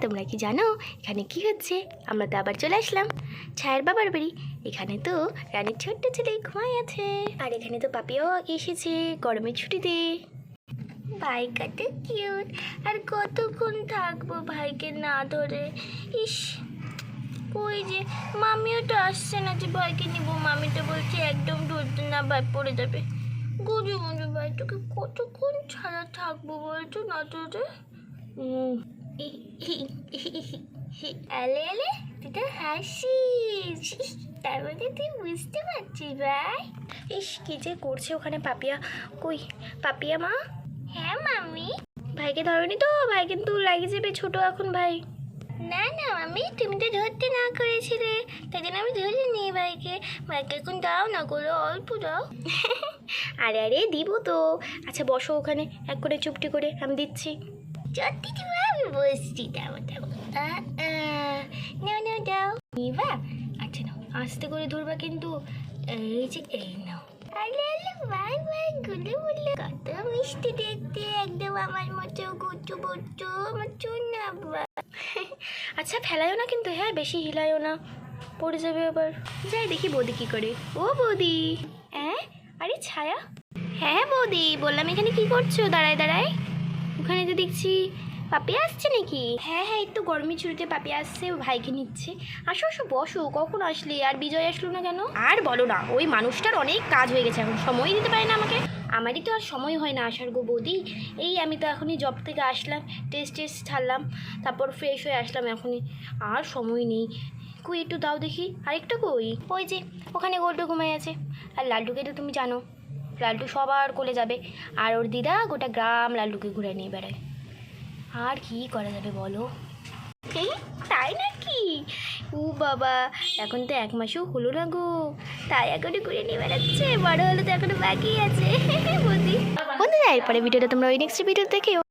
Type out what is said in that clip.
তোমরা কি জানো এখানে কি হচ্ছে? আমরা তো আবার চলে আসলাম ছায়ার বাবার বাড়ি। এখানে তো রানীর ছোট্ট ছেলে ঘুমাই আছে, আর এখানে তো পাপিও এসেছে গরমের ছুটিতে। ভাইটা কিউট, আর কতক্ষণ থাকবো ভাইকে না ধরে। ইস, ওই যে মামিও তো আসছে না যে ভাইকে নিবো। মামি তো বলছে একদম ধরতে না, ভাই পড়ে যাবে। গুজু মুজু ভাই, তোকে কতক্ষণ ছাড়া থাকবো বলতো না ধরে? আলে আলে, তুই তো হাসিস, তার মধ্যে তুই বুঝতে পারছিস ভাই। ইস, কি যে করছে ওখানে পাপিয়া। কই পাপিয়া মা? হ্যাঁ মামি। ভাইকে ধরনি তো? ভাই কিন্তু লাগিয়ে যাবে ছোট এখন ভাই। না না মামি, তুমি তো ধরতে না করেছিলে, তাই জন্য আমি ধরিনি ভাইকে। ভাইকে এখন দাও না করে, অল্প দাও। আরে আরে দিব তো। আচ্ছা বসো ওখানে এক করে চুপটি করে, আমি দিচ্ছি। সত্যি তুমি? আমি বসছি, দাও দাও। নাও নাও দাও। নিবা? আচ্ছা নাও, আস্তে করে ধরবা কিন্তু। এই যে এই নাও। আরে আরে ভাই ভাই, গুলো গুলো কত মিষ্টি দেখতে, একদম আমার মতো গুট্টু বুট্টু, আমার চুনা। আচ্ছা ফেলাইও না কিন্তু, হ্যাঁ বেশি হিলাইও না, পড়ে যাবে আবার। যাই দেখি বৌদি কি করে। ও বৌদি। হ্যাঁ আরে ছায়া। হ্যাঁ বৌদি, বললাম এখানে কি করছো দাঁড়ায় দাঁড়ায়? ওখানে তো দেখছি পাপিয়া আসছে নাকি? হ্যাঁ হ্যাঁ, একটু গরমের ছুটিতে পাপিয়া আসছে, ভাইকে নিচ্ছে। আসো আসো বসো। কখন আসলে? আর বিজয় আসলো না কেন? আর বলো না, ওই মানুষটার অনেক কাজ হয়ে গেছে, এখন সময় দিতে পারে না আমাকে। আমারই তো আর সময় হয় না আসার গো বৌদি। এই আমি তো এখনই জব থেকে আসলাম, টেস্ট ছাড়লাম, তারপর ফ্রেশ হয়ে আসলাম এখনই, আর সময় নেই। কই একটু দাও দেখি আরেকটা। কই? ওই যে ওখানে গোল্ডু ঘুমাই আছে। আর লাড্ডুকে তো তুমি জানো, লাড্ডু সবার কোলে যাবে, আর ওর দিদা গোটা গ্রাম লাড্ডুকে ঘুরে নিয়ে বেড়ায়। আর কি করা যাবে বলো? তাই নাকি? ও বাবা, এখন তো 1 মাসও হলো না গো, তাই এখনো ঘুরে নিয়ে বেড়াচ্ছে। বড় হলে তো এখনো বাকি আছে। বন্ধুরা এরপরে ভিডিওটা তোমরা ওই নেক্সট ভিডিও দেখেও।